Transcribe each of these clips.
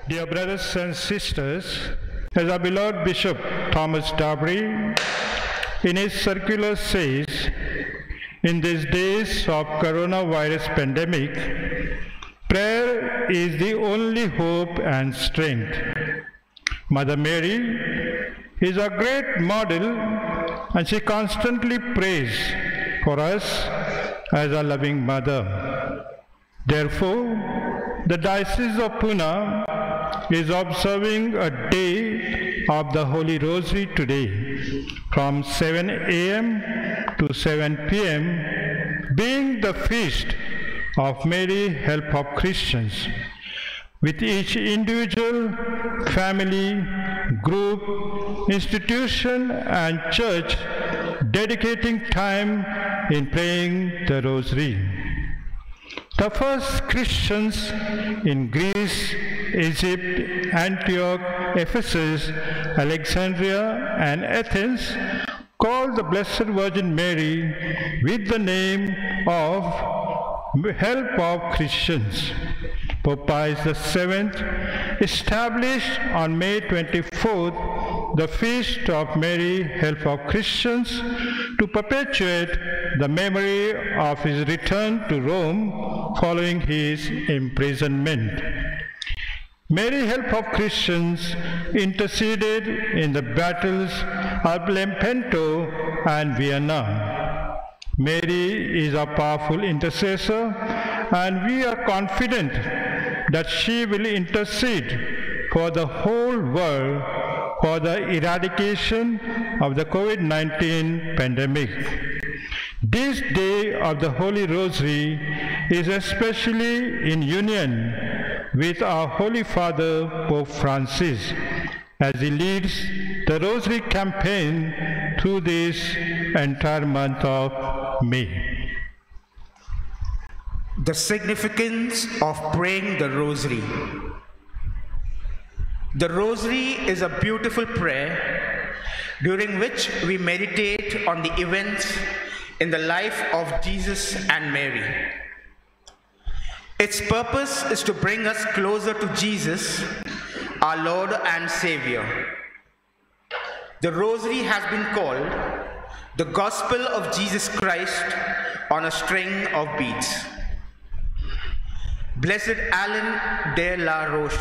Dear brothers and sisters, as our beloved Bishop Thomas Darby in his circular says, in these days of coronavirus pandemic, prayer is the only hope and strength. Mother Mary is a great model and she constantly prays for us as a loving mother. Therefore, the Diocese of Pune is observing a day of the Holy Rosary today from 7 a.m. to 7 p.m. being the feast of Mary, Help of Christians, with each individual, family, group, institution and church dedicating time in praying the Rosary. The first Christians in Greece, Egypt, Antioch, Ephesus, Alexandria and Athens called the Blessed Virgin Mary with the name of Help of Christians. Pope Pius VII established on May 24th the Feast of Mary, Help of Christians, to perpetuate the memory of his return to Rome following his imprisonment. Mary, Help of Christians, interceded in the battles of Lepanto and Vienna. Mary is a powerful intercessor, and we are confident that she will intercede for the whole world for the eradication of the COVID-19 pandemic. This day of the Holy Rosary is especially in union with our Holy Father, Pope Francis, as he leads the Rosary campaign through this entire month of May. The significance of praying the Rosary. The Rosary is a beautiful prayer during which we meditate on the events in the life of Jesus and Mary. Its purpose is to bring us closer to Jesus, our Lord and Savior. The Rosary has been called the Gospel of Jesus Christ on a string of beads. Blessed Alain de la Roche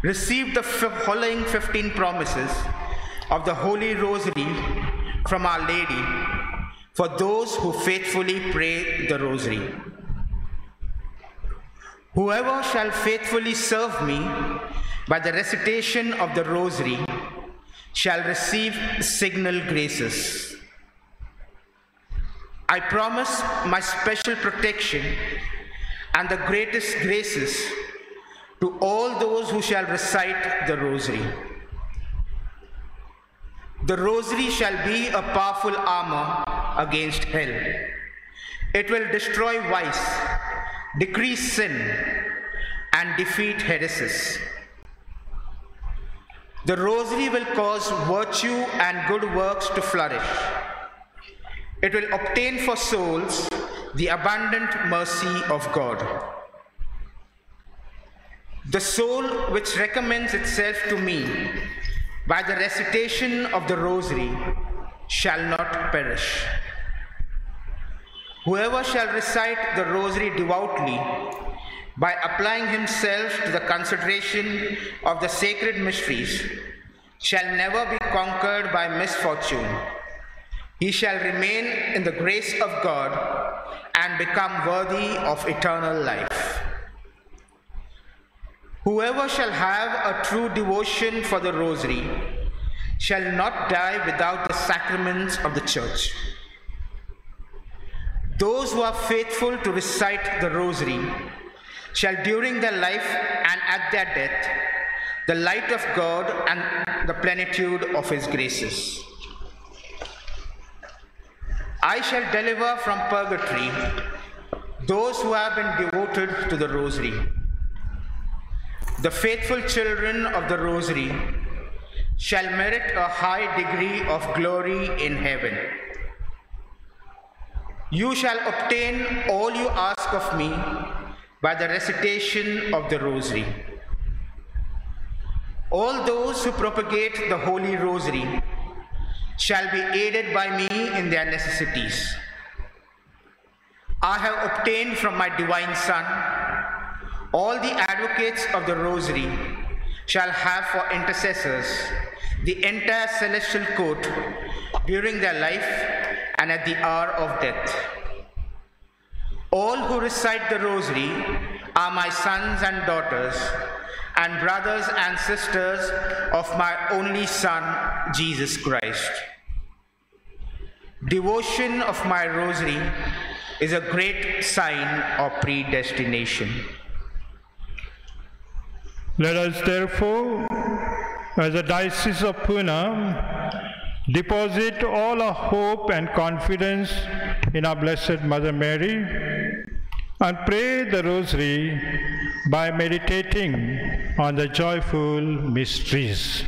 received the following 15 promises of the Holy Rosary from Our Lady for those who faithfully pray the Rosary. Whoever shall faithfully serve me by the recitation of the Rosary shall receive signal graces. I promise my special protection and the greatest graces to all those who shall recite the Rosary. The Rosary shall be a powerful armor against hell. It will destroy vice, decrease sin, and defeat heresies. The Rosary will cause virtue and good works to flourish. It will obtain for souls the abundant mercy of God. The soul which recommends itself to me by the recitation of the Rosary shall not perish. Whoever shall recite the Rosary devoutly by applying himself to the consideration of the sacred mysteries shall never be conquered by misfortune. He shall remain in the grace of God and become worthy of eternal life. Whoever shall have a true devotion for the Rosary shall not die without the sacraments of the Church. Those who are faithful to recite the Rosary shall during their life and at their death the light of God and the plenitude of His graces. I shall deliver from purgatory those who have been devoted to the Rosary. The faithful children of the Rosary shall merit a high degree of glory in heaven. You shall obtain all you ask of me by the recitation of the Rosary. All those who propagate the Holy Rosary shall be aided by me in their necessities. I have obtained from my divine Son all the advocates of the Rosary shall have for intercessors the entire celestial court during their life and at the hour of death. All who recite the Rosary are my sons and daughters, and brothers and sisters of my only Son, Jesus Christ. Devotion of my Rosary is a great sign of predestination. Let us therefore, as a Diocese of Pune, deposit all our hope and confidence in our Blessed Mother Mary and pray the Rosary by meditating on the joyful mysteries.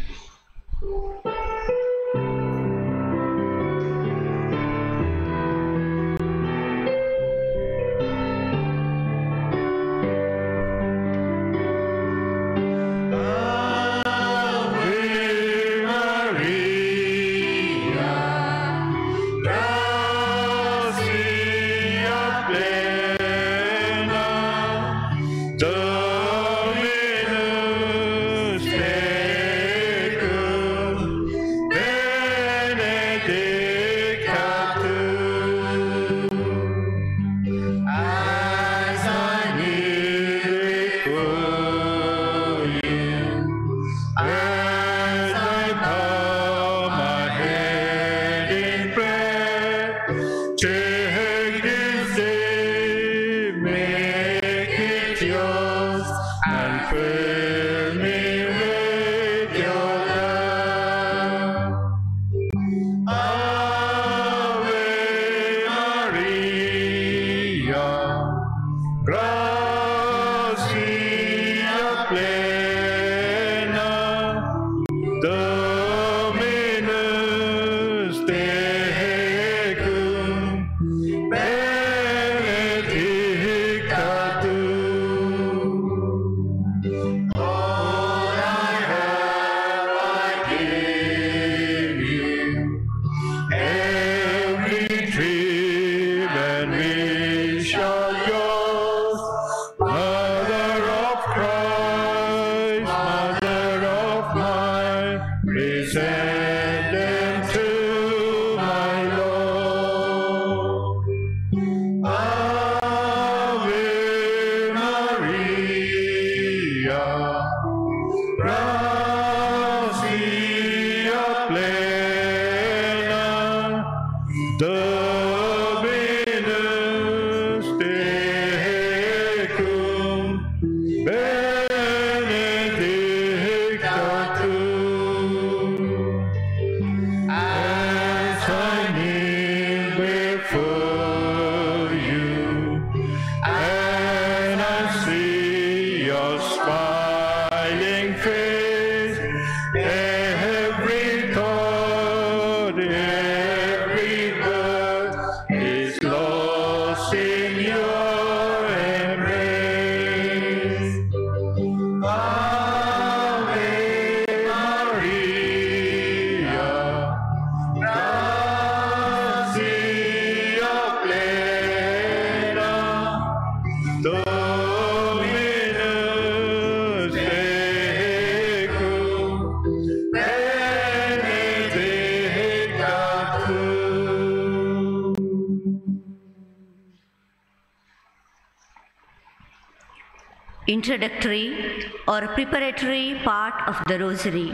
Introductory or preparatory part of the Rosary.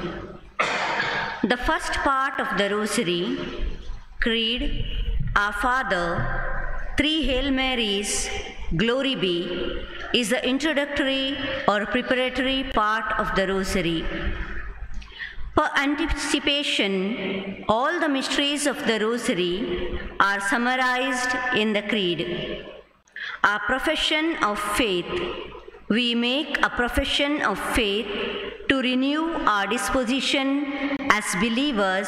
The first part of the Rosary, Creed, Our Father, Three Hail Marys, Glory Be, is the introductory or preparatory part of the Rosary. Per anticipation, all the mysteries of the Rosary are summarized in the Creed. Our profession of faith. We make a profession of faith to renew our disposition as believers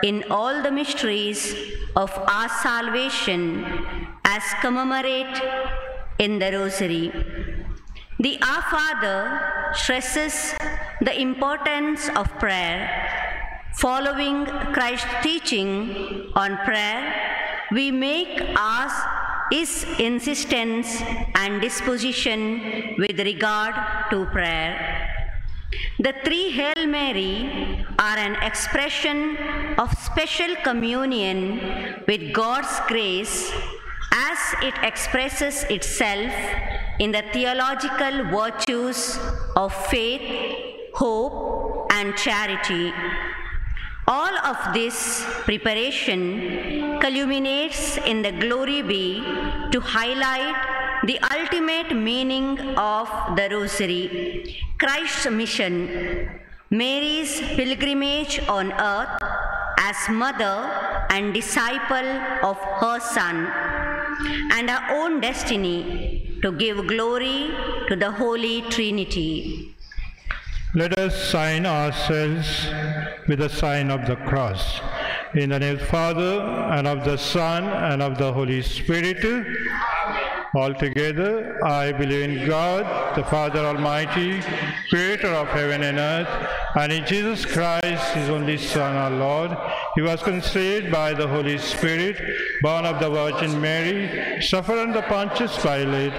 in all the mysteries of our salvation as commemorate in the Rosary. The Our Father stresses the importance of prayer. Following Christ's teaching on prayer, we make ours his insistence and disposition with regard to prayer. The three Hail Mary are an expression of special communion with God's grace as it expresses itself in the theological virtues of faith, hope, and charity. All of this preparation culminates in the Glory Be to highlight the ultimate meaning of the Rosary, Christ's mission, Mary's pilgrimage on earth as mother and disciple of her Son, and her own destiny to give glory to the Holy Trinity. Let us sign ourselves with the sign of the cross. In the name of the Father, and of the Son, and of the Holy Spirit. Altogether, I believe in God, the Father Almighty, creator of heaven and earth, and in Jesus Christ, his only Son, our Lord. He was conceived by the Holy Spirit, born of the Virgin Mary, suffered under Pontius Pilate,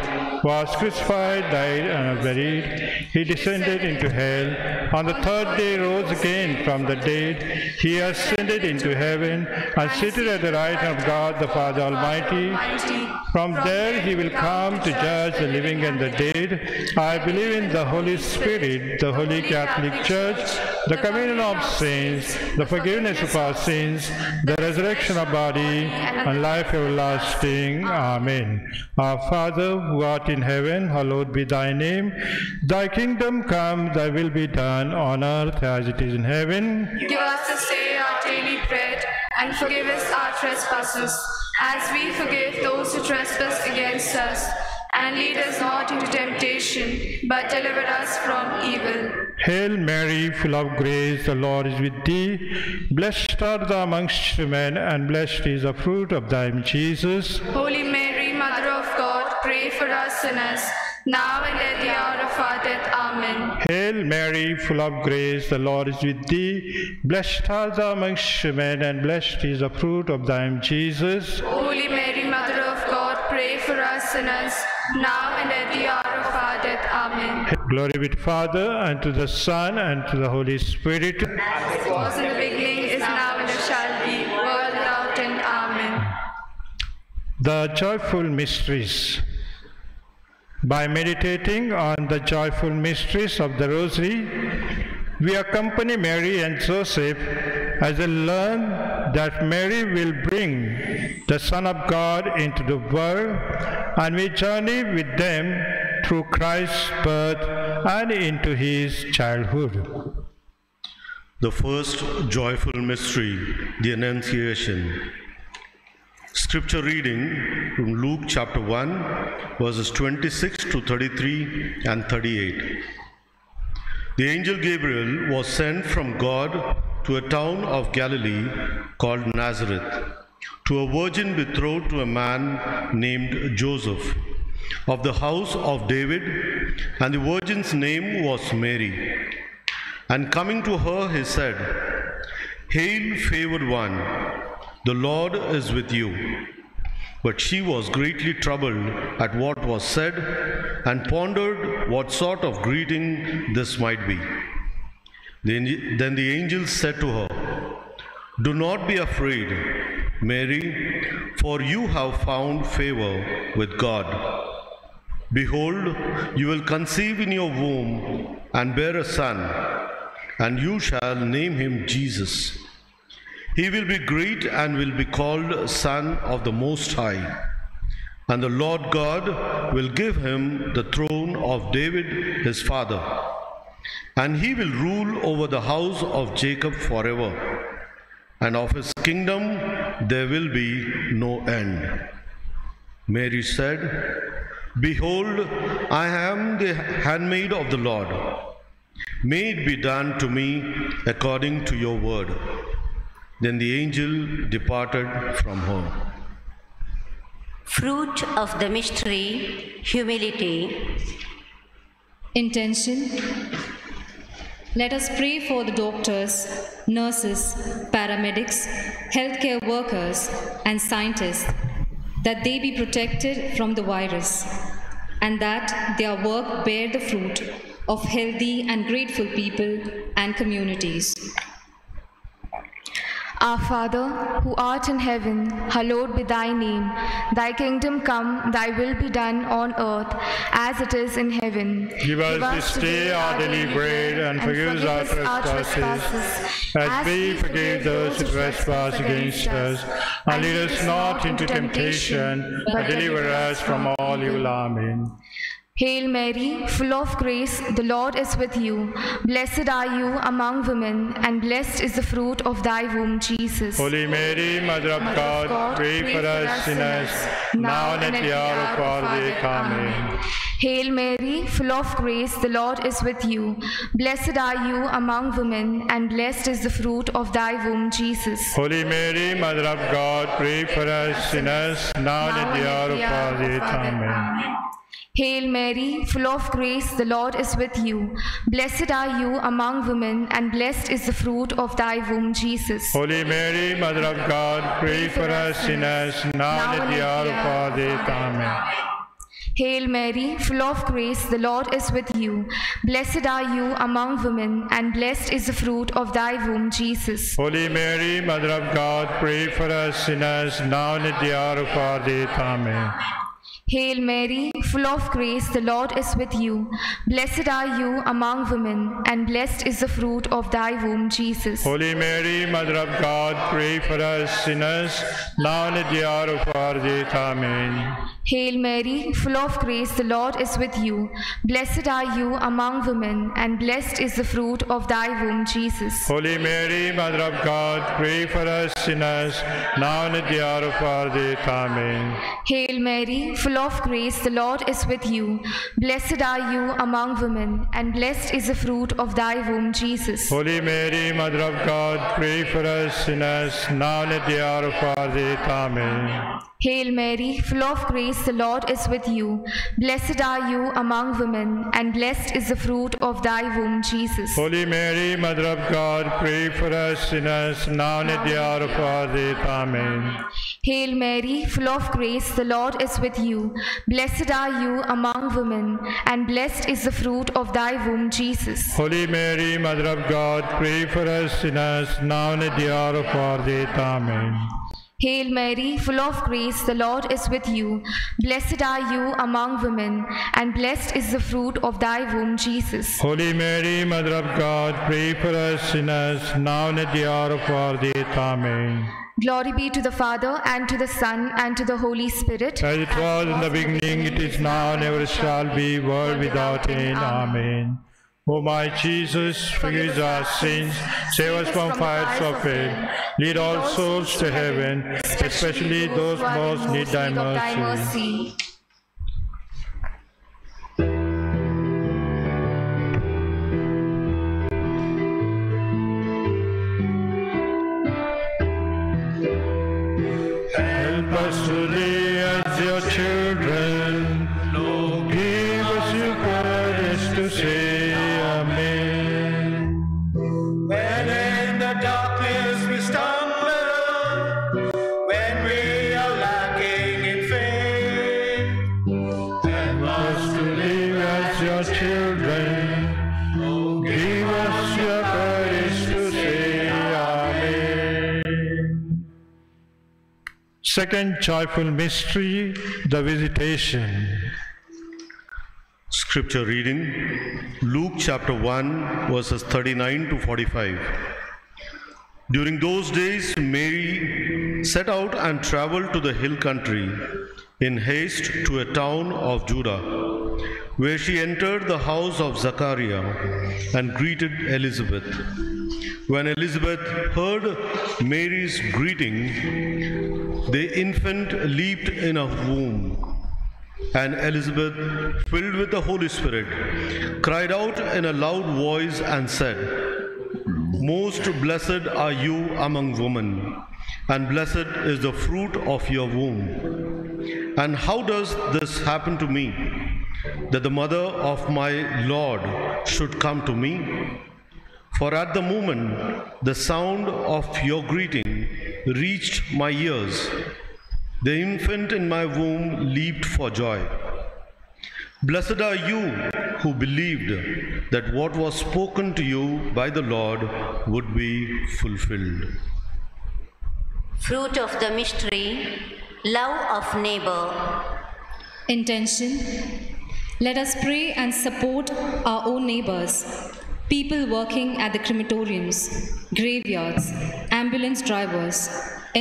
was crucified, died, and was buried. He descended into hell. On the third day rose again from the dead. He ascended into heaven and seated at the right hand of God, the Father Almighty. From there he will come to judge the living and the dead. I believe in the Holy Spirit, the Holy Catholic Church, the communion of saints, the forgiveness of our sins, the resurrection of body, and life everlasting. Amen. Our Father, who art in heaven, hallowed be thy name. Thy kingdom come, thy will be done on earth as it is in heaven. Give us this day our daily bread, and forgive us our trespasses, as we forgive those who trespass against us. And lead us not into temptation, but deliver us from evil. Hail Mary, full of grace, the Lord is with thee. Blessed art thou amongst women, and blessed is the fruit of thy womb, Jesus. Holy Mary, Mother of God, pray for us sinners, now and at the hour of our death. Amen. Hail Mary, full of grace, the Lord is with thee. Blessed art thou amongst women, and blessed is the fruit of thy womb, Jesus. Holy Mary, Mother of God, pray for us sinners, now and at the hour of our death. Amen. Glory be to the Father, and to the Son, and to the Holy Spirit. As it was in the beginning, is now, and ever shall be, world without end. Amen. The joyful mysteries. By meditating on the joyful mysteries of the Rosary, we accompany Mary and Joseph as they learn that Mary will bring the Son of God into the world, and we journey with them through Christ's birth and into his childhood. The first joyful mystery, the Annunciation. Scripture reading from Luke chapter 1, verses 26 to 33 and 38. The angel Gabriel was sent from God to a town of Galilee called Nazareth, to a virgin betrothed to a man named Joseph, of the house of David, and the virgin's name was Mary. And coming to her, he said, "Hail, favored one, the Lord is with you." But she was greatly troubled at what was said, and pondered what sort of greeting this might be. Then the angel said to her, "Do not be afraid, Mary, for you have found favor with God. Behold, you will conceive in your womb and bear a son, and you shall name him Jesus. He will be great and will be called Son of the Most High. And the Lord God will give him the throne of David his father, and he will rule over the house of Jacob forever, and of his kingdom there will be no end." Mary said, "Behold, I am the handmaid of the Lord. May it be done to me according to your word." Then the angel departed from her. Fruit of the mystery, humility. Intention. Let us pray for the doctors, nurses, paramedics, healthcare workers, and scientists, that they be protected from the virus, and that their work bear the fruit of healthy and grateful people and communities. Our Father, who art in heaven, hallowed be thy name. Thy kingdom come, thy will be done on earth as it is in heaven. Give us this day our daily bread, and forgive us our trespasses, as we forgive those who trespass against us. And lead us not into temptation, but deliver us from all evil. Amen. Hail Mary, full of grace, the Lord is with you. Blessed are you among women, and blessed is the fruit of thy womb, Jesus. Holy Mary, Mother of God, pray for us sinners, now and at the hour of our death. Amen. Hail Mary, full of grace, the Lord is with you. Blessed are you among women, and blessed is the fruit of thy womb, Jesus. Holy Mary, Mother of God, pray for us sinners, now and at the hour of our death. Amen. Hail Mary, full of grace, the Lord is with you. Blessed are you among women, and blessed is the fruit of thy womb, Jesus. Holy Mary, Mother of God, pray for us sinners, now and at the hour of our death. Amen. Hail Mary, full of grace, the Lord is with you. Blessed are you among women, and blessed is the fruit of thy womb, Jesus. Holy Mary, Mother of God, pray for us sinners, now and at the hour of our death. Amen. Hail Mary, full of grace, the Lord is with you. Blessed are you among women, and blessed is the fruit of thy womb, Jesus. Holy Mary, Mother of God, pray for us sinners, now and at the hour of our death. Amen. Hail Mary, full of grace, the Lord is with you. Blessed are you among women, and blessed is the fruit of thy womb, Jesus. Holy Mary, Mother of God, pray for us sinners, now and at the hour of our death. Amen. Hail Mary, full of grace, the Lord is with you. Blessed are you among women, and blessed is the fruit of thy womb, Jesus. Holy Mary, Mother of God, pray for us sinners, now and at the hour of our death. Amen. Hail Mary, full of grace, the Lord is with you. Blessed are you among women, and blessed is the fruit of thy womb, Jesus. Holy Mary, Mother of God, pray for us sinners, now and at the hour of our death. Amen. Hail Mary, full of grace, the Lord is with you. Blessed are you among women, and blessed is the fruit of thy womb, Jesus. Holy Mary, Mother of God, pray for us sinners, now and at the hour of our death. Amen. Hail Mary, full of grace, the Lord is with you. Blessed are you among women, and blessed is the fruit of thy womb, Jesus. Holy Mary, Mother of God, pray for us sinners, now and at the hour of our death. Amen. Glory be to the Father, and to the Son, and to the Holy Spirit. As it was in the beginning, it is now, and ever shall be, world without end. Amen. O my Jesus, forgive our sins, save us from fires of hell, lead all souls to heaven, especially those most need thy mercy. Help us today as your children, Lord, give us your courage to say, when in the darkness we stumble, when we are lacking in faith, help us to live as your children. Give us your courage to say Amen. Second joyful mystery, the visitation. Scripture reading, Luke chapter 1, verses 39 to 45. During those days, Mary set out and traveled to the hill country in haste to a town of Judah, where she entered the house of Zachariah and greeted Elizabeth. When Elizabeth heard Mary's greeting, the infant leaped in her womb. And Elizabeth, filled with the Holy Spirit, cried out in a loud voice and said, Most blessed are you among women, and blessed is the fruit of your womb. And how does this happen to me, that the mother of my Lord should come to me? For at the moment the sound of your greeting reached my ears, the infant in my womb leaped for joy. Blessed are you who believed that what was spoken to you by the Lord would be fulfilled. Fruit of the mystery, love of neighbor. Intention: let us pray and support our own neighbors, people working at the crematoriums, graveyards, ambulance drivers,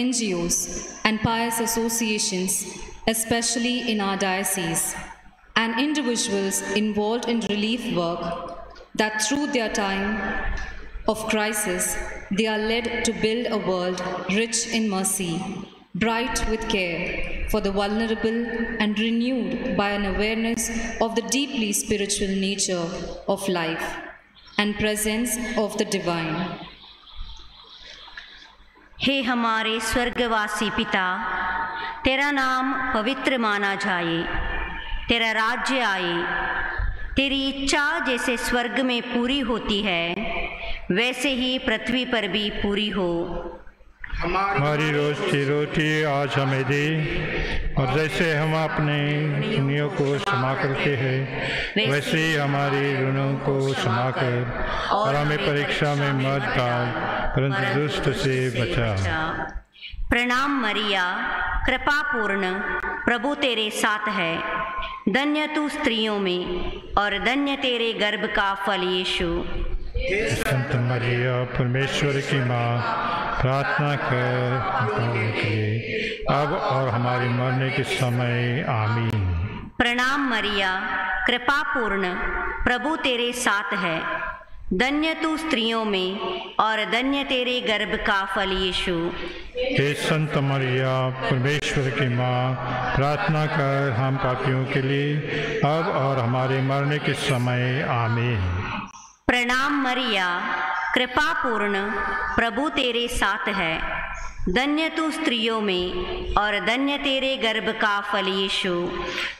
NGOs, and pious associations, especially in our diocese, and individuals involved in relief work, that through their time of crisis, they are led to build a world rich in mercy, bright with care for the vulnerable, and renewed by an awareness of the deeply spiritual nature of life and presence of the divine. हे हमारे स्वर्गवासी पिता, तेरा नाम पवित्र माना जाए, तेरा राज्य आए, तेरी इच्छा जैसे स्वर्ग में पूरी होती है, वैसे ही पृथ्वी पर भी पूरी हो। हमारी रोज की रोटी आज हमें दे, और जैसे हम अपने ऋणियों को क्षमा करते हैं, वैसे ही हमारे ऋणों को क्षमा कर, और हमें परीक्षा में मत डाल, परंतु दुष्ट से बचा। प्रणाम मरिया, कृपा पूर्ण, प्रभु तेरे साथ है, धन्य तू स्त्रियों में और धन्य तेरे गर्भ का फल यीशु। संत मरिया परमेश्वर की माँ, प्रार्थना कर हम के लिए अब और हमारे मरने के समय, आमीन। प्रणाम मरिया, कृपा पूर्ण, प्रभु तेरे साथ है, धन्य तू स्त्रियों में और धन्य तेरे गर्भ का फल यीशु। हे संत मरिया परमेश्वर की माँ, प्रार्थना कर हम पापियों के लिए अब और हमारे मरने के समय, आमीन। प्रणाम मरिया, कृपा पूर्ण, प्रभु तेरे साथ है, धन्य तू स्त्रियों में और धन्य तेरे गर्भ का फल यीशु।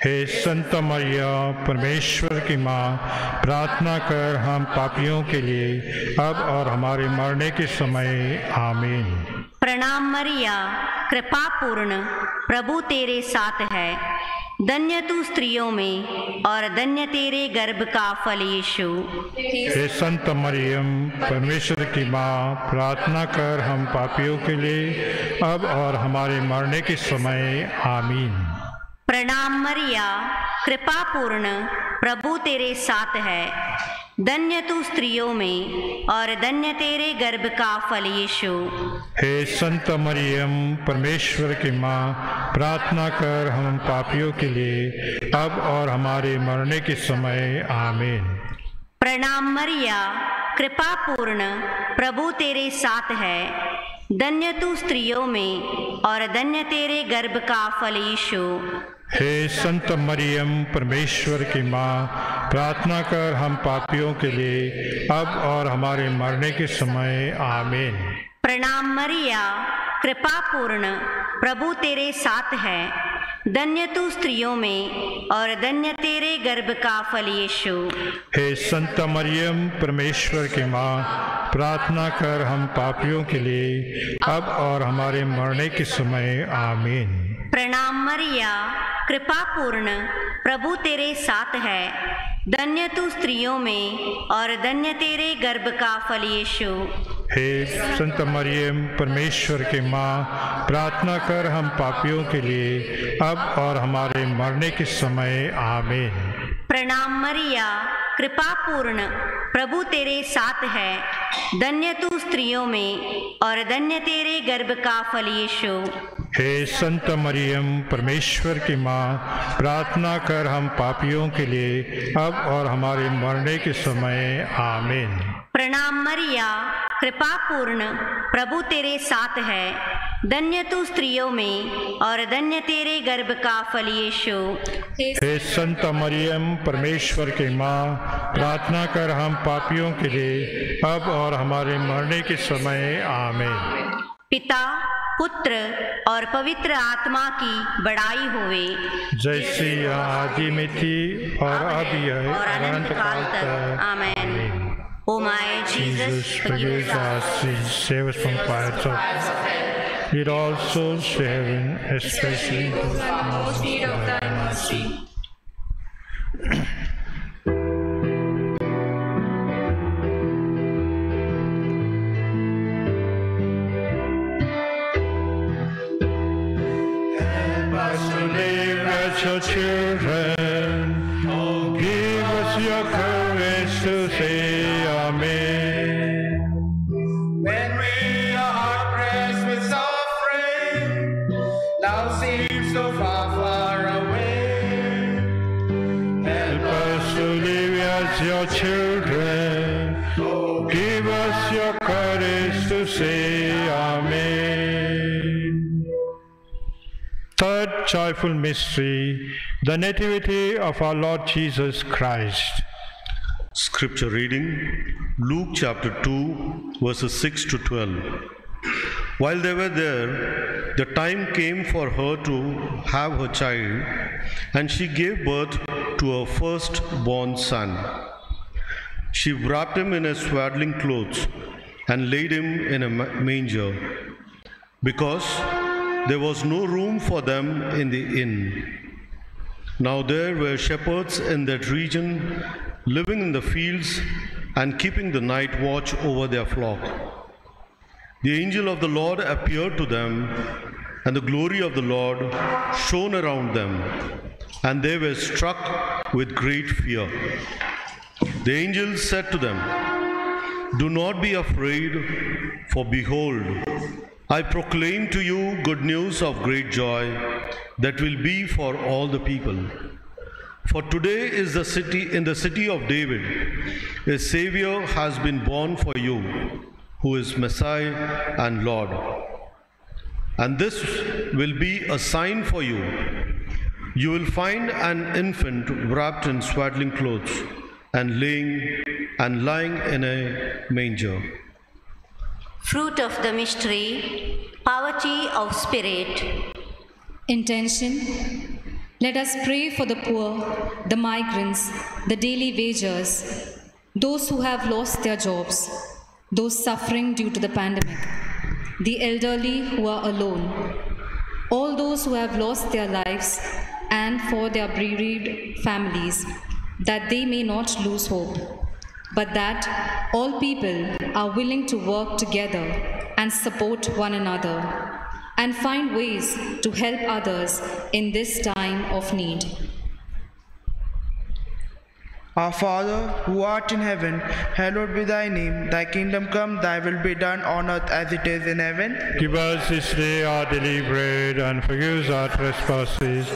हे संत मरिया परमेश्वर की माँ, प्रार्थना कर हम पापियों के लिए अब और हमारे मरने के समय, आमीन। प्रणाम मरिया, कृपा पूर्ण, प्रभु तेरे साथ है, धन्य तू स्त्रियों में और धन्य तेरे गर्भ का फल यीशु। हे संत मरियम परमेश्वर की माँ, प्रार्थना कर हम पापियों के लिए अब और हमारे मरने के समय, आमीन। प्रणाम मरिया, कृपा पूर्ण, प्रभु तेरे साथ है, धन्य तू स्त्रियों में और धन्य तेरे गर्भ का फल यीशु। हे संत मरियम परमेश्वर की माँ, प्रार्थना कर हम पापियों के लिए अब और हमारे मरने के समय, आमीन। प्रणाम मरिया, कृपा पूर्ण, प्रभु तेरे साथ है, धन्य तू स्त्रियों में और धन्य तेरे गर्भ का फल यीशु। हे संत मरियम परमेश्वर की माँ, प्रार्थना कर हम पापियों के लिए अब और हमारे मरने के समय, आमीन। प्रणाम मरिया, कृपा पूर्ण, प्रभु तेरे साथ है, धन्य तू स्त्रियों में और धन्य तेरे गर्भ का फल यीशु। हे संत मरियम परमेश्वर की माँ, प्रार्थना कर हम पापियों के लिए अब और हमारे मरने के समय, आमीन। प्रणाम मरिया, कृपा पूर्ण, प्रभु तेरे साथ है, धन्य तू स्त्रियों में और धन्य तेरे गर्भ का फल यीशु। हे संत मरियम परमेश्वर की माँ, प्रार्थना कर हम पापियों के लिए अब और हमारे मरने के समय, आमीन। प्रणाम मरिया, कृपा पूर्ण, प्रभु तेरे साथ है, धन्य तू स्त्रियों में और धन्य तेरे गर्भ का फल यीशु। हे संत मरियम परमेश्वर की माँ, प्रार्थना कर हम पापियों के लिए अब और हमारे मरने के समय, आमीन। प्रणाम मरिया, कृपा पूर्ण, प्रभु तेरे साथ है, धन्य तू स्त्रियों में और धन्य तेरे गर्भ का फल यीशु। हे संत मरियम परमेश्वर की माँ, प्रार्थना कर हम पापियों के लिए अब और हमारे मरने के समय, आमीन। पिता, पुत्र और पवित्र आत्मा की बड़ाई होवे, जैसी आदि में थी और अब यह और अनंत काल तक, आमीन। O my Jesus, forgive us our sins, save us from fires of hell. Lead all souls to heaven, especially those who have most need of thy mercy. Your children, give us your courage to say Amen. When we are hard-pressed with suffering, thou seems so far, far away. Help us to live as your children. Give us your courage to say Amen. Third joyful mystery, the Nativity of our Lord Jesus Christ. Scripture reading, Luke chapter 2, verses 6 to 12. While they were there, the time came for her to have her child, and she gave birth to her firstborn son. She wrapped him in his swaddling clothes and laid him in a manger, because there was no room for them in the inn. Now there were shepherds in that region, living in the fields and keeping the night watch over their flock. The angel of the Lord appeared to them, and the glory of the Lord shone around them, and they were struck with great fear. The angel said to them, "Do not be afraid, for behold, I proclaim to you good news of great joy that will be for all the people. For today is in the city of David, a Savior has been born for you, who is Messiah and Lord. And this will be a sign for you. You will find an infant wrapped in swaddling clothes and lying in a manger." Fruit of the mystery, poverty of spirit. Intention. Let us pray for the poor, the migrants, the daily wagers, those who have lost their jobs, those suffering due to the pandemic, the elderly who are alone, all those who have lost their lives, and for their bereaved families, that they may not lose hope, but that all people are willing to work together and support one another and find ways to help others in this time of need. Our Father, who art in heaven, hallowed be thy name. Thy kingdom come, thy will be done on earth as it is in heaven. Give us this day our daily bread, and forgive us our trespasses,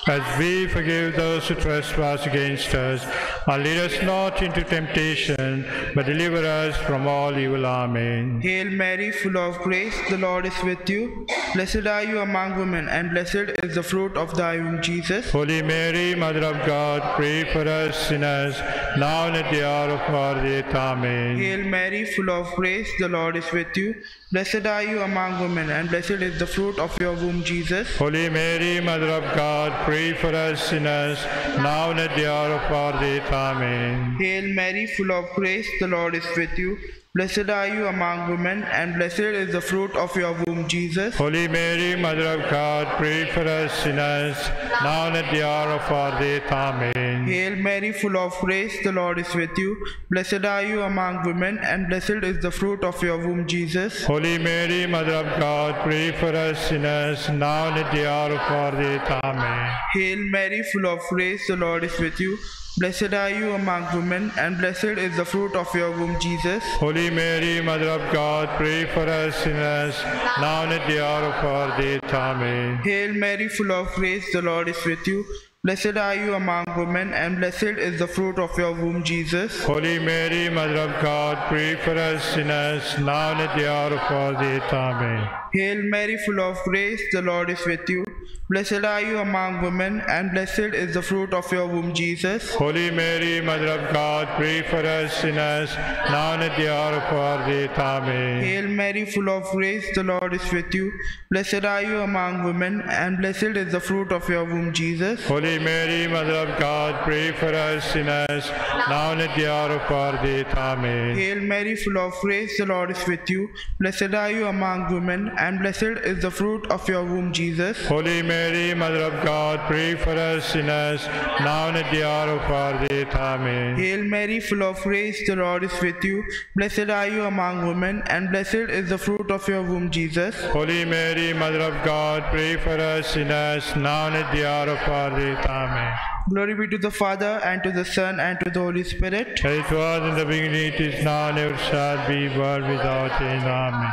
as we forgive those who trespass against us. And lead us not into temptation, but deliver us from all evil. Amen. Hail Mary, full of grace, the Lord is with you. Blessed are you among women, and blessed is the fruit of thy womb, Jesus. Holy Mary, Mother of God, pray for us sinners, now and at the hour of our death. Amen. Hail Mary, full of grace, the Lord is with you. Blessed are you among women, and blessed is the fruit of your womb, Jesus. Holy Mary, Mother of God, pray for us sinners, now and at the hour of our death. Amen. Hail Mary, full of grace, the Lord is with you. Blessed are you among women, and blessed is the fruit of your womb, Jesus. Holy Mary, Mother of God, pray for us sinners, now and at the hour of our death. Amen. Hail Mary, full of grace, the Lord is with you. Blessed are you among women, and blessed is the fruit of your womb, Jesus. Holy Mary, Mother of God, pray for us sinners, now and at the hour of our death. Amen. Hail Mary, full of grace, the Lord is with you. Blessed are you among women, and blessed is the fruit of your womb, Jesus. Holy Mary, Mother of God, pray for us sinners, now and at the hour of our death. Amen. Hail Mary, full of grace, the Lord is with you. Blessed are you among women, and blessed is the fruit of your womb, Jesus. Holy Mary, Mother of God, pray for us sinners, now and at the hour of our death. Amen. Hail Mary, full of grace, the Lord is with you. Blessed are you among women, and blessed is the fruit of your womb, Jesus. Holy Mary, Mother of God, pray for us sinners, now and at the hour of our death. Amen. Hail Mary, full of grace, the Lord is with you. Blessed are you among women, and blessed is the fruit of your womb, Jesus. Holy Holy Mary, Mother of God, pray for us sinners, now and at the hour of our death. Amen. Hail Mary, full of grace, the Lord is with you. Blessed are you among women, and blessed is the fruit of your womb, Jesus. Holy Mary, Mother of God, pray for us sinners, now and at the hour of our death. Amen. Hail Mary, full of grace, the Lord is with you. Blessed are you among women, and blessed is the fruit of your womb, Jesus. Holy Mary, Mother of God, pray for us sinners, now and at the hour of our death. Amen. Glory be to the Father, and to the Son, and to the Holy Spirit. As it was in the beginning, it is now, and ever shall be, world without end. Amen.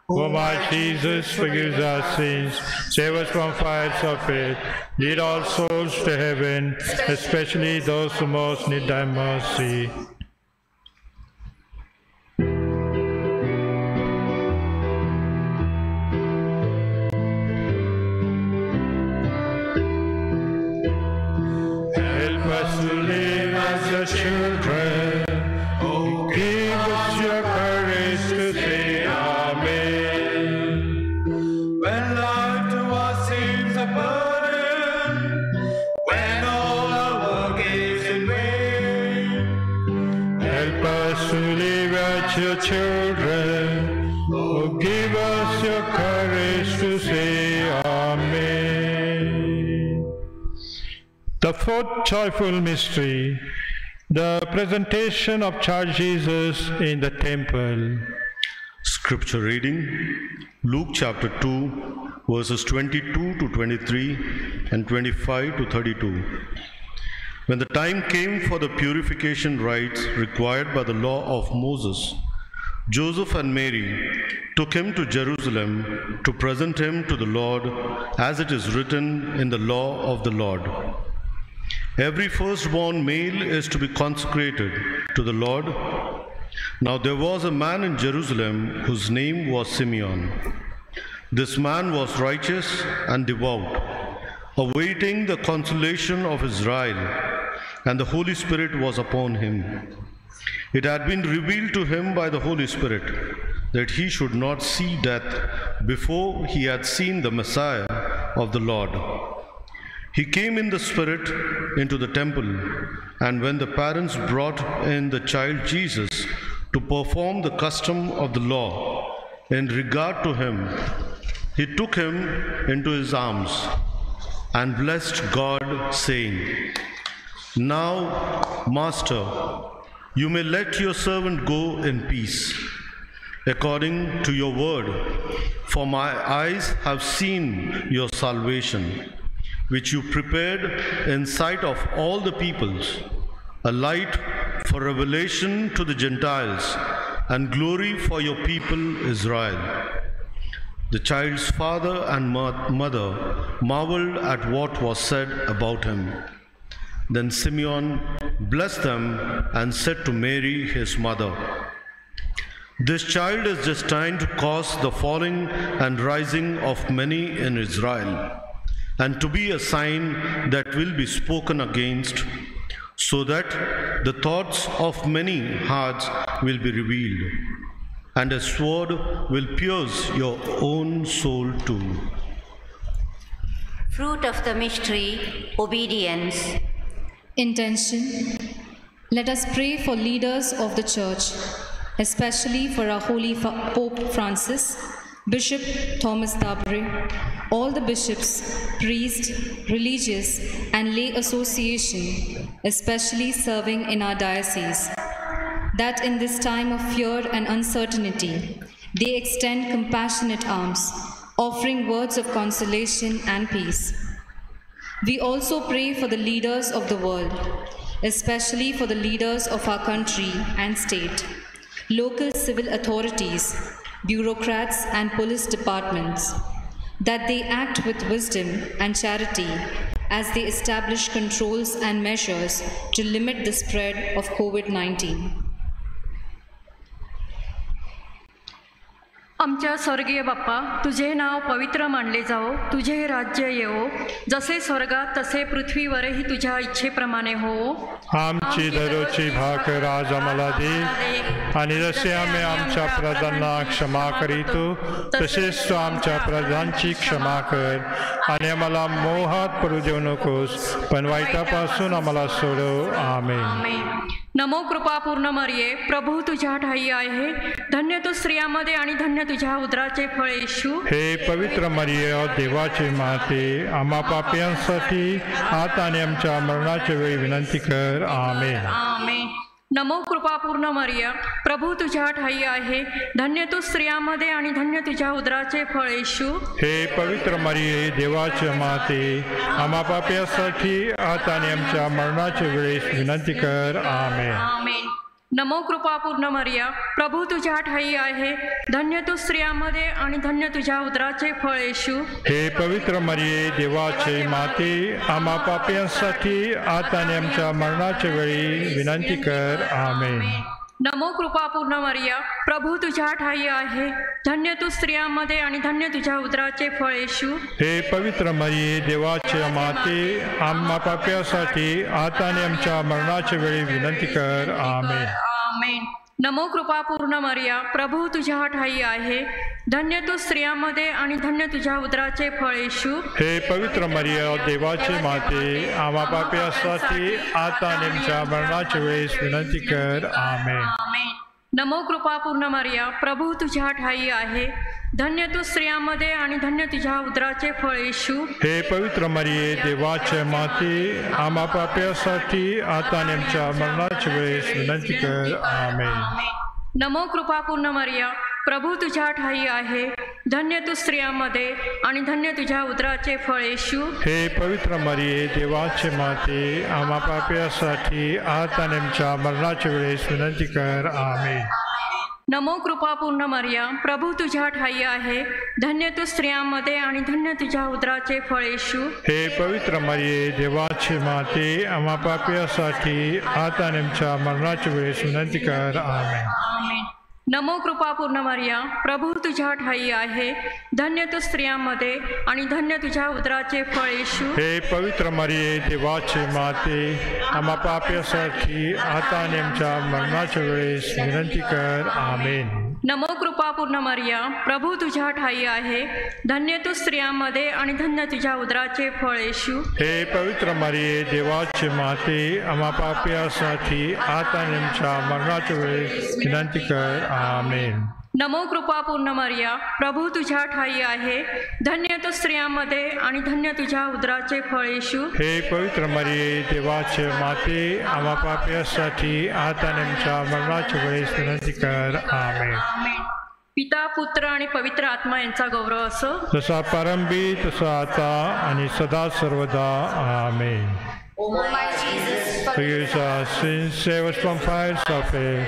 O my Jesus, forgive our sins, save us from fires of hell, lead all souls to heaven, especially those who most need thy mercy. Help us to live as your children. Oh, give us your courage to say Amen. When life to us seems a burden, when all our work is in vain, Help us to live as your children. Oh, give us your courage to say Amen. The fourth joyful mystery, the presentation of Child Jesus in the temple. Scripture reading, Luke chapter 2, verses 22 to 23 and 25 to 32. When the time came for the purification rites required by the law of Moses, Joseph and Mary took him to Jerusalem to present him to the Lord, as it is written in the law of the Lord. Every firstborn male is to be consecrated to the Lord. Now there was a man in Jerusalem whose name was Simeon. This man was righteous and devout, awaiting the consolation of Israel, and the Holy Spirit was upon him. It had been revealed to him by the Holy Spirit that he should not see death before he had seen the Messiah of the Lord. He came in the Spirit into the temple, and when the parents brought in the child Jesus to perform the custom of the law in regard to him, he took him into his arms and blessed God, saying, "Now, Master, you may let your servant go in peace, according to your word, for my eyes have seen your salvation, which you prepared in sight of all the peoples, a light for revelation to the Gentiles, and glory for your people Israel." The child's father and mother marveled at what was said about him. Then Simeon blessed them and said to Mary, his mother, "This child is destined to cause the falling and rising of many in Israel, and to be a sign that will be spoken against, so that the thoughts of many hearts will be revealed, and a sword will pierce your own soul too." Fruit of the mystery, obedience. Intention. Let us pray for leaders of the Church, especially for our Holy Pope Francis, Bishop Thomas Darbre, all the bishops, priests, religious and lay association, especially serving in our diocese, that in this time of fear and uncertainty, they extend compassionate arms, offering words of consolation and peace. We also pray for the leaders of the world, especially for the leaders of our country and state, local civil authorities, bureaucrats and police departments, that they act with wisdom and charity as they establish controls and measures to limit the spread of COVID-19. आमच्या स्वर्गीय बाप्पा, तुझे नाव पवित्र मानले जाओ, तुझे राज्य येवो, जसे स्वर्गात तसे पृथ्वीवरही तुझ्या इच्छेप्रमाणे हो. आमची दररोजची भाकर आज आम्हाला दे, आणि जसे आम्ही आमच्या अपराधांना क्षमा करीतो तसेच तू आमच्या अपराधांची क्षमा कर आणि आम्हाला मोहात पडू देऊ नकोस पण वाईटापासून आम्हाला सोडव. आमेन. नमो कृपापूर्ण मरिये, प्रभू तुझ्या ठाई आहे, धन्य तू स्त्रियांमध्ये आणि धन्य तुझ्या उदराचे फळ येशू. हे पवित्र मरिये, देवाचे माते, आम्हा पापियांसाठी आता आणि आमच्या मरणाच्या वेळी विनंती कर. आमेन. आमेन. नमो कृपापूर्ण मरिया, प्रभू तुझ्या ठाई आहे, धन्य तू स्त्रियांमध्ये आणि धन्य तुझ्या उदराचे फळ येशू. हे पवित्र मरिये, देवाचे माते, आम्हा पापियांसाठी आता आणि आमच्या मरणाच्या वेळेस विनंती कर. आमेन. आमेन. नमो कृपापूर्ण मरिया, प्रभू तुझ्या ठाई आहे, धन्य तू स्त्रियांमध्ये आणि धन्य तुझ्या उदराचे फळ येशू. हे पवित्र मरिये, देवाचे माते, आम्हा पापियांसाठी आता आणि आमच्या मरणाच्या वेळी विनंती कर. आमेन. नमो कृपापूर्ण मरिया, प्रभू तुझ्या ठाई आहे, धन्य तू स्त्रियांमध्ये आणि धन्य तुझ्या उदराचे फळ येशू. हे पवित्र मरिये, देवाचे माते, आम्हा पापियांसाठी आता आणि आमच्या मरणाच्या वेळी विनंती कर. आमेन. आमेन. नमो कृपापूर्ण मरिया, प्रभू तुझ्या ठाई आहे, धन्य तू स्त्रियांमध्ये आणि धन्य तुझ्या उदराचे फळ येशू. हे पवित्र मरिये, देवाचे माते, आम्हा पापियांसाठी आता आणि आमच्या मरणाच्या वेळेस विनंती कर. आमेन. आमेन. नमो कृपापूर्ण मरिया, प्रभू तुझ्या ठाई आहे, धन्य तू स्त्रियांमध्ये आणि धन्य तुझ्या उदराचे फळ येशू. हे पवित्र मरिये, देवाचे माते, आम्हा पापियांसाठी आता आणि आमच्या मरणाच्या वेळेस विनंती कर. आमेन. नमो कृपापूर्ण मरिया, प्रभू तुझ्या ठाई आहे, धन्य तू स्त्रियांमध्ये आणि धन्य तुझ्या उदराचे फळ येशू. हे पवित्र मरिये, देवाचे माते, आम्हा पापियांसाठी आता आणि आमच्या मरणाच्या वेळेस विनंती कर. आमेन. नमो कृपापूर्ण मरिया, प्रभू तुझ्या ठाई आहे, धन्य तू स्त्रियांमध्ये आणि धन्य तुझ्या उदराचे फळ येशू. हे पवित्र मरिये, देवाचे माते, आम्हा पापियांसाठी आता आणि आमच्या मरणाच्या वेळेस विनंती कर. आमेन. आमेन. नमो कृपापूर्ण मरिया, प्रभू तुझ्या ठाई आहे, धन्य तू स्त्रियांमध्ये आणि धन्य तुझ्या उदराचे फळ येशू. हे पवित्र मरिये, देवाचे माते, आम्हा पापियांसाठी आता आणि आमच्या मरणाच्या वेळेस विनंती कर. आमेन. नमो कृपापूर्ण मरिया, प्रभू तुझ्या ठाई आहे, धन्य तू स्त्रियांमध्ये आणि धन्य तुझ्या उदराचे फळ येशू. हे पवित्र मरिये, देवाचे माते, आम्हा पापियांसाठी आता आणि आमच्या मरणाच्या वेळेस विनंती कर. आमेन. नमो कृपापूर्ण मरिया, प्रभू तुझ्या ठाई आहे, धन्य तू स्त्रियांमध्ये आणि धन्य तुझ्या उदराचे फळ येशू. हे पवित्र मरिये, देवाचे माते, आम्हा पापियांसाठी आता आणि आमच्या मरणाच्या वेळेस विनंती कर. आमेन. पिता, पुत्र आणि पवित्र आत्मा यांचा गौरव असो, जसा प्रारंभी तसा आता आणि सदा सर्वदा. आमेन. O my Jesus, Forgive us our sins, save us from fires of hell,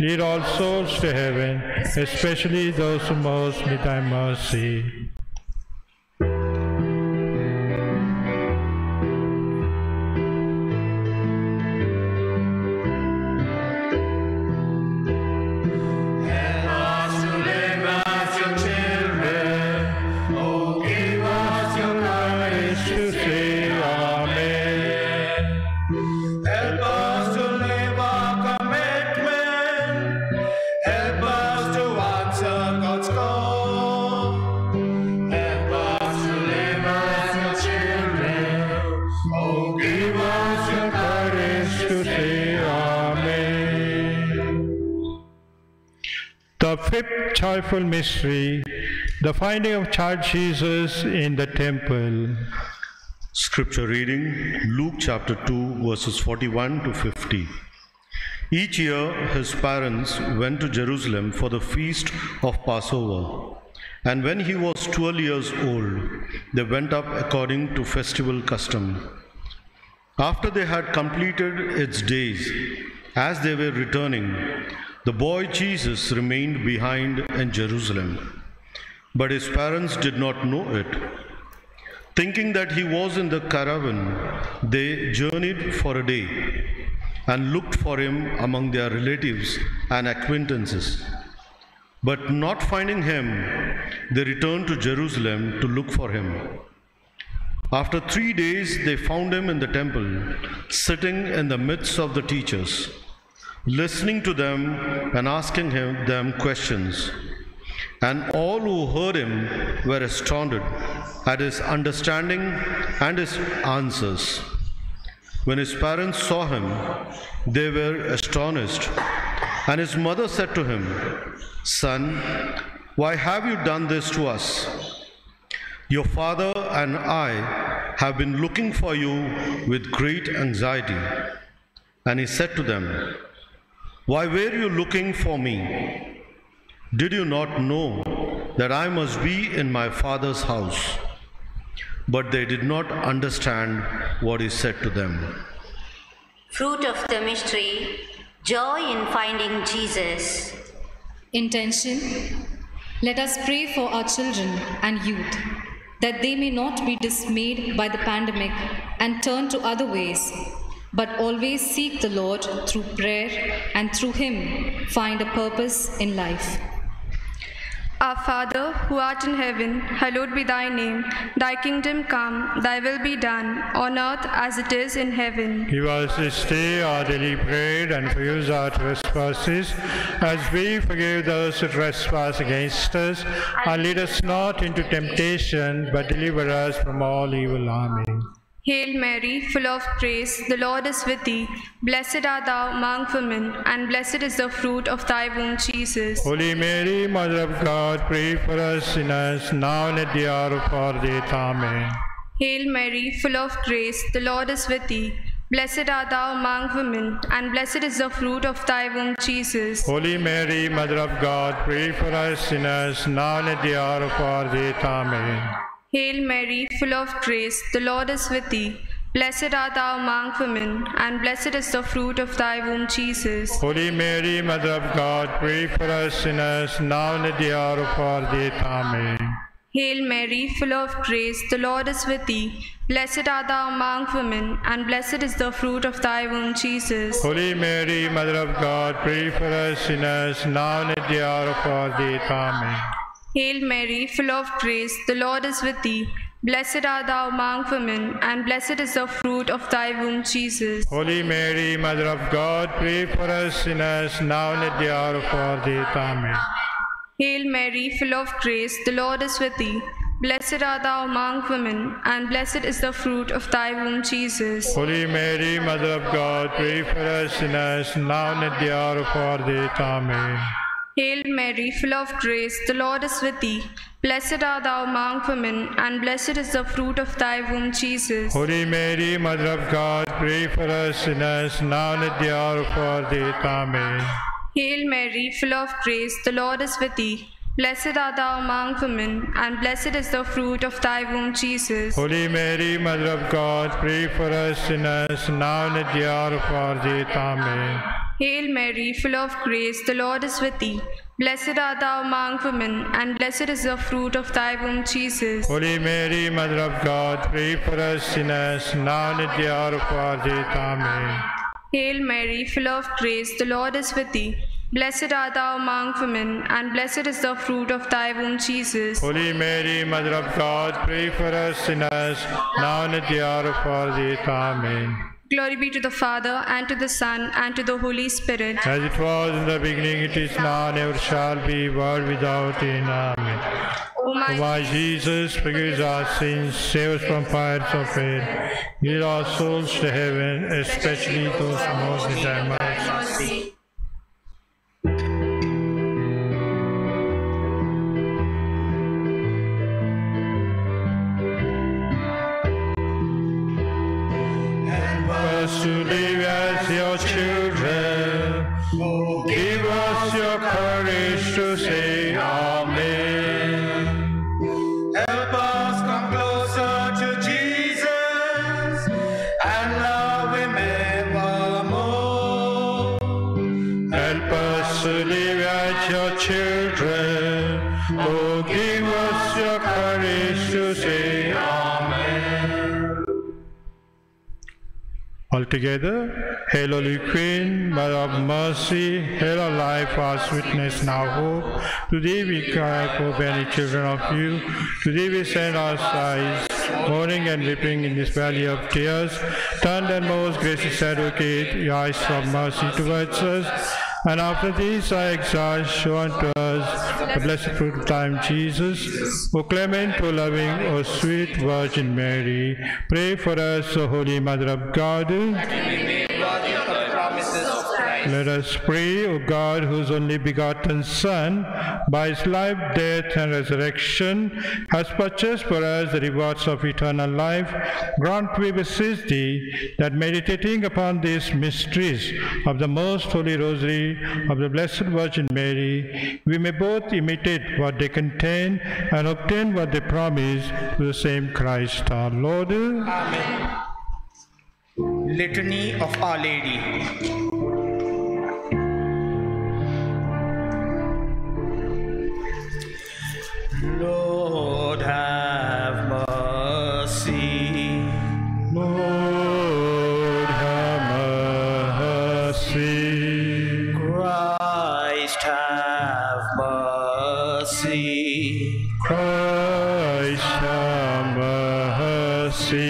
lead all souls to heaven, especially those who most need thy mercy. The fifth joyful mystery, the finding of child Jesus in the temple. Scripture reading, Luke chapter 2, verses 41 to 50. Each year his parents went to Jerusalem for the feast of Passover. And when he was 12 years old, they went up according to festival custom. After they had completed its days, as they were returning, the boy Jesus remained behind in Jerusalem. But his parents did not know it. Thinking that he was in the caravan, they journeyed for a day and looked for him among their relatives and acquaintances. But not finding him, they returned to Jerusalem to look for him. After 3 days, they found him in the temple, sitting in the midst of the teachers. listening to them and asking them questions. And all who heard him were astounded at his understanding and his answers. When his parents saw him, they were astonished. And his mother said to him, "Son, why have you done this to us? Your father and I have been looking for you with great anxiety." And he said to them, "Why were you looking for me? Did you not know that I must be in my father's house?" But they did not understand what he said to them. Fruit of the mystery, joy in finding Jesus. Intention: let us pray for our children and youth, that they may not be dismayed by the pandemic and turn to other ways, but always seek the Lord through prayer and through Him find a purpose in life. Our Father, who art in heaven, hallowed be thy name. Thy kingdom come, thy will be done, on earth as it is in heaven. Give us this day our daily bread, and forgive us our trespasses, as we forgive those who trespass against us. And lead us not into temptation, but deliver us from all evil. Amen. Hail Mary, full of grace, the Lord is with thee. Blessed art thou among women, and blessed is the fruit of thy womb, Jesus. Holy Mary, Mother of God, pray for us sinners, now and at the hour of our death. Amen. Hail Mary, full of grace, the Lord is with thee. Blessed art thou among women, and blessed is the fruit of thy womb, Jesus. Holy Mary, Mother of God, pray for us sinners, now and at the hour of our death. Amen. Hail Mary, full of grace, the Lord is with thee. Blessed art thou among women, and blessed is the fruit of thy womb, Jesus. Holy Mary, Mother of God, pray for us sinners, now and at the hour of our death. Amen. Hail Mary, full of grace, the Lord is with thee. Blessed art thou among women, and blessed is the fruit of thy womb, Jesus. Holy Mary, Mother of God, pray for us sinners, now and at the hour of our death. Amen. Hail Mary, full of grace, the Lord is with thee. Blessed art thou among women, and blessed is the fruit of thy womb, Jesus. Holy Mary, Mother of God, pray for us sinners, now and at the hour of our death. Amen. Hail Mary, full of grace, the Lord is with thee. Blessed art thou among women, and blessed is the fruit of thy womb, Jesus. Holy Mary, Mother of God, pray for us sinners, now and at the hour of our death. Amen. Hail Mary, full of grace, the Lord is with thee. Blessed art thou among women, and blessed is the fruit of thy womb, Jesus. Holy Mary, Mother of God, pray for us sinners, now and at the hour of our death. Amen. Hail Mary, full of grace, the Lord is with thee. Blessed art thou among women, and blessed is the fruit of thy womb, Jesus. Holy Mary, Mother of God, pray for us sinners, now and at the hour of our death. Amen. Hail Mary, full of grace, the Lord is with thee. Blessed art thou among women, and blessed is the fruit of thy womb, Jesus. Holy Mary, Mother of God, pray for us sinners, now and at the hour of our death. Amen. Hail Mary, full of grace, the Lord is with thee. Blessed art thou among women, and blessed is the fruit of thy womb, Jesus. Holy Mary, Mother of God, pray for us sinners, now and at the hour of our death. Amen. Glory be to the Father, and to the Son, and to the Holy Spirit. As it was in the beginning, it is now, and ever shall be, world without end. Amen. O my Jesus, forgive us our sins, save us from fires of hell, lead our souls to heaven, especially those most in thy mercy. To live as your children, give us your courage to say Amen. Help us come closer to Jesus and love Him evermore. Help us to live as your children, oh, give us your courage to say Amen. Altogether, hail, Holy Queen, Mother of Mercy, hail our life, our sweetness, and our hope. To thee we cry, poor baby children of you. To thee we send our sighs, mourning and weeping in this valley of tears. Turn then, most gracious Advocate, your eyes of mercy towards us, and after this I exalt, show unto us the blessed fruit of time, Jesus. O clement, O loving, O sweet Virgin Mary, pray for us, O Holy Mother of God. Let us pray, O God, whose only begotten Son, by his life, death, and resurrection, has purchased for us the rewards of eternal life. Grant, we beseech thee, that meditating upon these mysteries of the most holy rosary of the Blessed Virgin Mary, we may both imitate what they contain and obtain what they promise through the same Christ our Lord. Amen. Litany of Our Lady. Lord, have mercy. Lord, have mercy. Christ, have mercy. Christ, have mercy.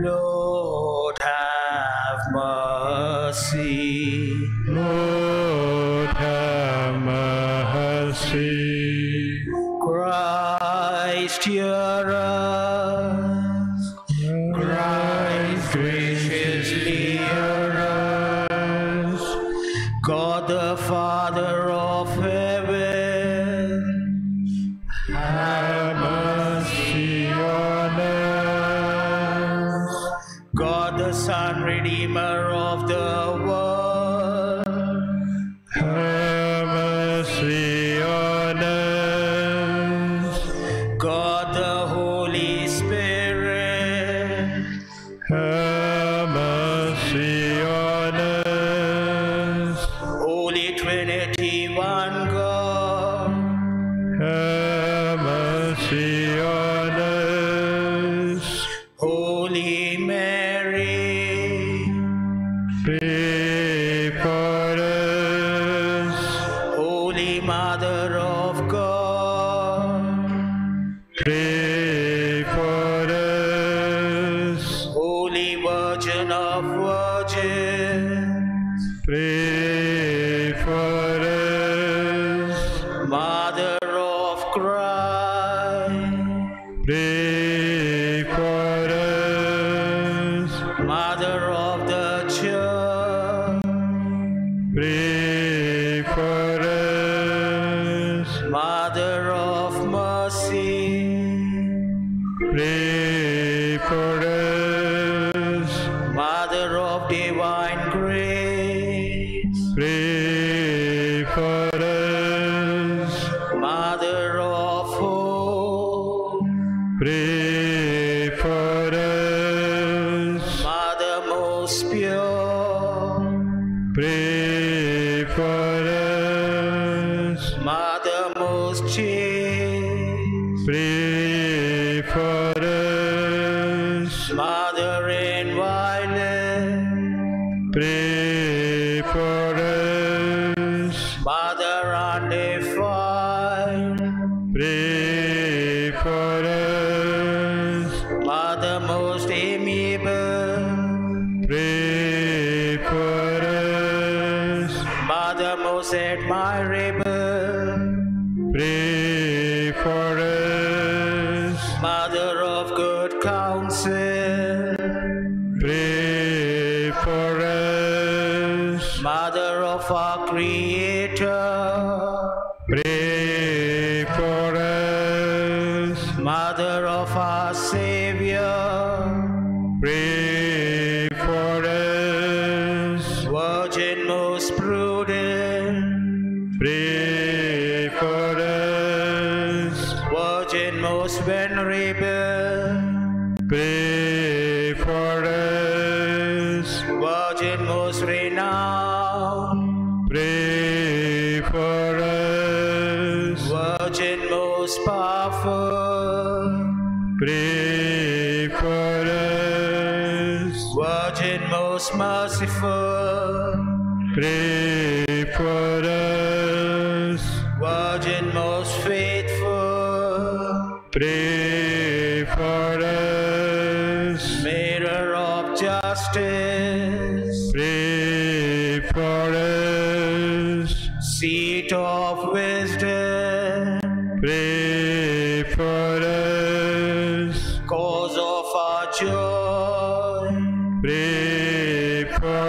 Lord, have mercy. Lord, have mercy. Christ, hear us. Christ, graciously hear us. God the Father of heaven, have mercy on us. God the Son, Redeemer of the world, Have mercy on us. God the Holy Spirit, Have mercy on us. Holy Trinity, one God, Have mercy on us. Holy Mary, Pray for us. Holy Mother of God, Pray for us. Holy Virgin of Virgins, Pray for us. Mother of Christ, Pray for us. Mother of the Church, Pray for us. Mother of Mercy, Pray for us. Mother of Divine Grace, Pray for us. Mother of Hope, Pray for us. Mother most pure, Pray for us. Mother most chaste, Pray for us. Mother inviolate, Pray for us. Mother undefiled, Pray for us. Mother most amiable, Pray for us. Mother most admirable, Pray for us. Mother of good counsel, Pray for us. Mother of our Creator, Pray for us. Mother of our Savior, Pray for us. Virgin most prudent, Pray for us. Virgin most venerable, Pray for us. Virgin most renowned, Pray for us. Virgin most powerful, Pray for us. Virgin most merciful, Pray for us. Virgin most faithful, Pray for us.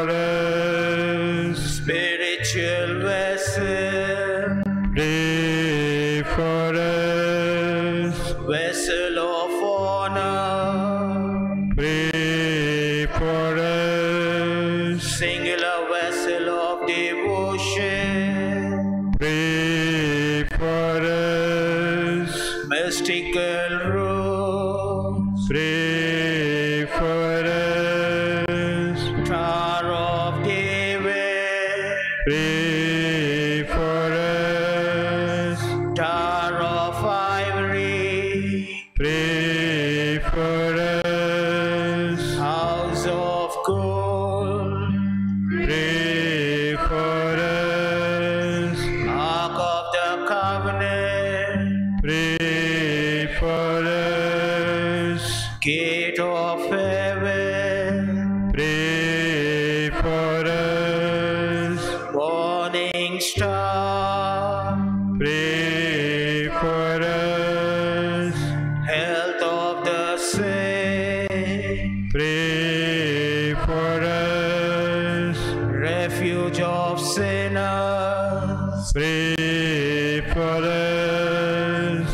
for us. Spiritual vessel, Pray for us. vessel of honor, Pray for us. singular vessel of devotion, Pray for us. mystical rose, Pray for us. Tower of David, Pray for us. Tower of Ivory, Pray for us. House of Gold, Pray for us. Ark of the Covenant, Pray for us. Gate of Heaven, Pray for us. Morning Star, Pray for us. Health of the sick, Pray for us. Refuge of sinners, Pray for us.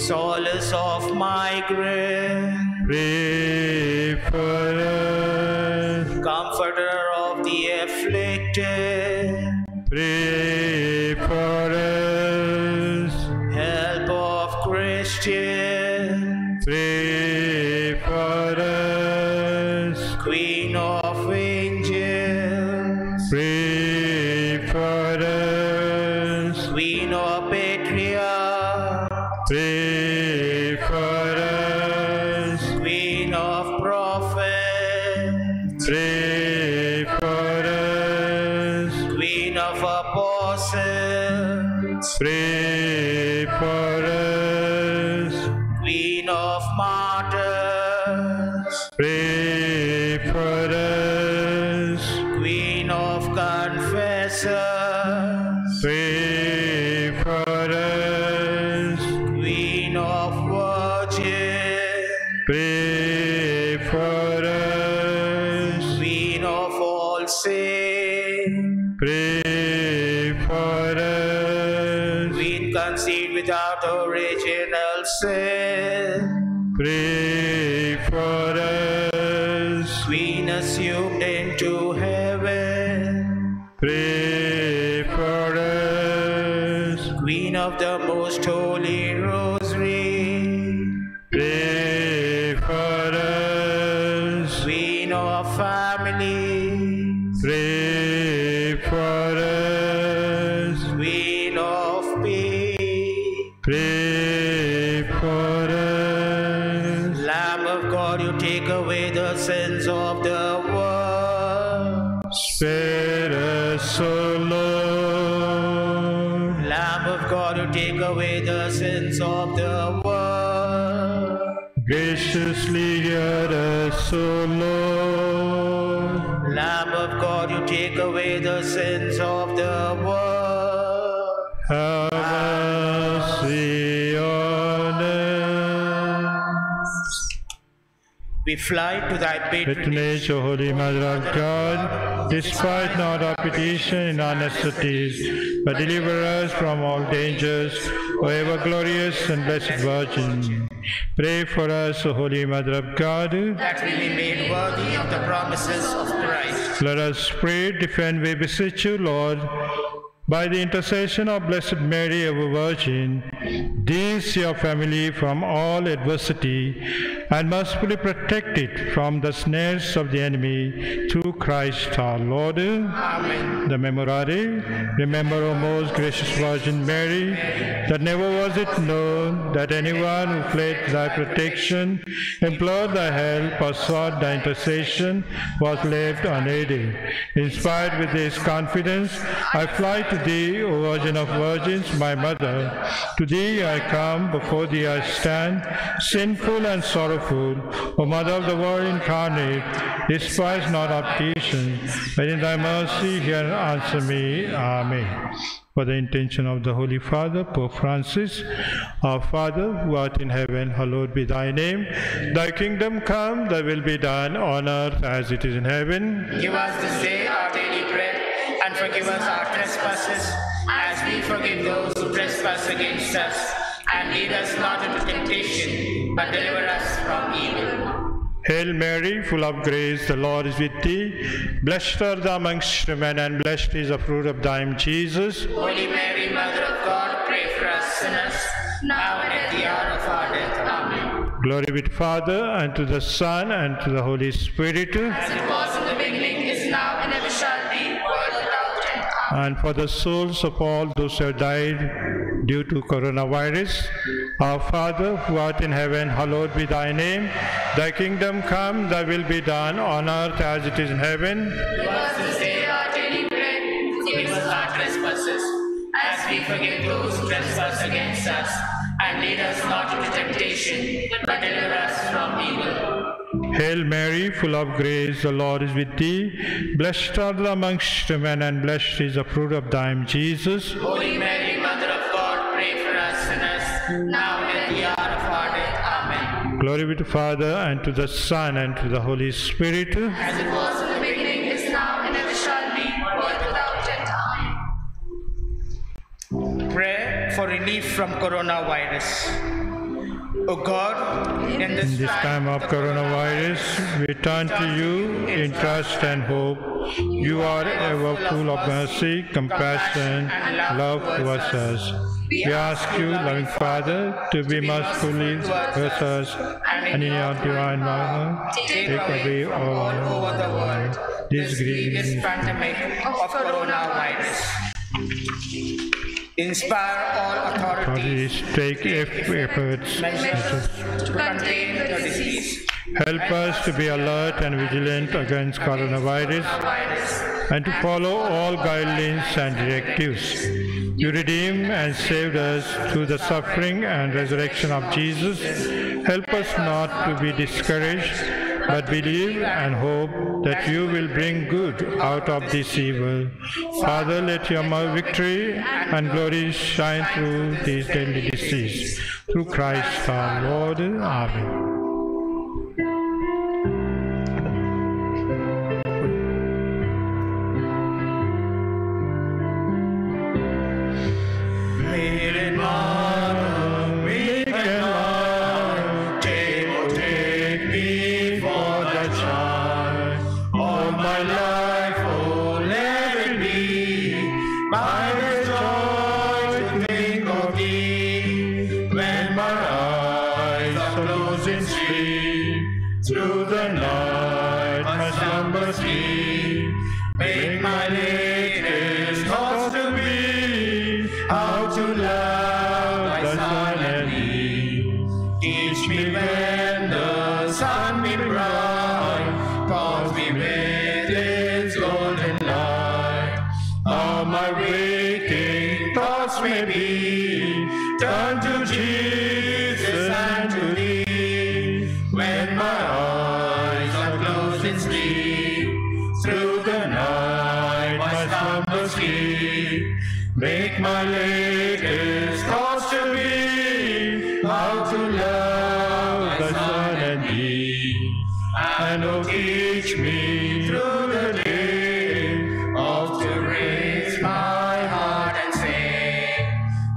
Solace of migrants, Pray for us. Comforter of the afflicted, Pray for us. Help of Christians, Pray for us. Queen of angels, Pray for us. Queen of patriarchs, Pray for us. Queen of prophets, Pray for us. Queen of apostles, Pray for us. Queen of martyrs, Pray for us. Queen of confessors, Pray for us. Queen of virgins, Pray for us. Queen of all saints, Pray for us. Queen conceived without original sin, Pray for us. Queen assumed into heaven, Pray for us. Queen of the most holy rosary, Pray for us. Queen of families, Pray for us. Queen of peace, Pray for us. Lamb of God, you take away the sins of the world. Spare us, O Lord. Lamb of God, you take away the sins of the world. Graciously hear us, O Lord. Lamb of God, you take away the sins of the world. Have mercy on us. We fly to thy patronage. Patronage, O Holy Mother of God, despise not our petition in our necessities, but deliver us from all dangers, O ever glorious and blessed Virgin. Pray for us, O Holy Mother of God. That we be made worthy of the promises of Christ. Let us pray, defend, we beseech you, Lord, by the intercession of Blessed Mary, our Virgin, these your family from all adversity, and mercifully protect it from the snares of the enemy, through Christ our Lord. Amen. The Memorare. Remember, O most gracious Virgin Mary, that never was it known that anyone who fled thy protection, implored thy help, or sought thy intercession was left unaided. Inspired with this confidence, I fly to thee, O Virgin of Virgins, my mother. To thee I come, before thee I stand, sinful and sorrowful. O Mother of the Word incarnate, despise not our petitions, but in thy mercy hear and answer me. Amen. For the intention of the Holy Father, Pope Francis, our Father, who art in heaven, hallowed be thy name. Thy kingdom come, thy will be done on earth as it is in heaven. Give us this day our daily bread, and forgive us our trespasses, as we forgive those who trespass against us. And lead us not into temptation, but deliver us from evil. Hail Mary, full of grace, the Lord is with thee. Blessed art thou amongst women, and blessed is the fruit of thy womb, Jesus. Holy Mary, Mother of God, pray for us sinners, now and at the hour of our death. Amen. Glory be to the Father, and to the Son, and to the Holy Spirit. As it was in the beginning, is now, and ever shall be, world without end. Amen. And for the souls of all those who have died due to coronavirus, our Father, who art in heaven, hallowed be thy name. Thy kingdom come, thy will be done on earth as it is in heaven. Give us this day our daily bread, Forgive us our trespasses, as we forgive those who trespass against us. And lead us not into temptation, but deliver us from evil. Hail Mary, full of grace, the Lord is with thee. Blessed art thou amongst women, and blessed is the fruit of thy womb, Jesus. Holy Mary, Mother of God, pray for us sinners, now and at the hour of our death. Amen. Glory be to the Father, and to the Son, and to the Holy Spirit. as it was in the beginning, is now, and ever shall be, world without end. Amen. Prayer for relief from coronavirus. O God, in In this time of coronavirus, we turn to you in trust and hope. You are ever full of mercy, compassion, love towards us. We ask you, loving Father, to be mercifully with us, and in your divine power, take away all over the world this grievous grievous pandemic of coronavirus. Inspire all authorities authorities, take efforts. measures to contain the disease. Help us to be alert and vigilant against coronavirus, and to follow all guidelines and directives. You redeemed and saved us through the suffering and resurrection of Jesus. Help us not to be discouraged, but believe and hope that you will bring good out of this evil. Father, let your victory and glory shine through this deadly disease. Through Christ our Lord. Amen. Make my latest thoughts to be how to love the Son and thee, and oh, teach me through the day of to raise my heart and say,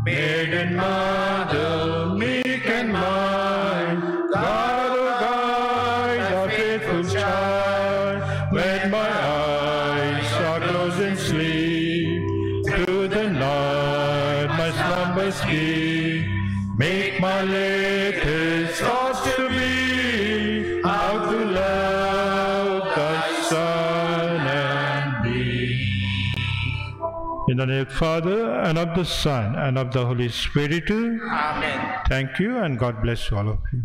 Maiden Mother, meek and mild, God, oh, guide the faithful child, when my eyes are closed in sleep, through the night my slumbers keep. Make my latest thoughts to be how to love the Son and thee. In the name of the Father, and of the Son, and of the Holy Spirit. Amen. Thank you, and God bless all of you.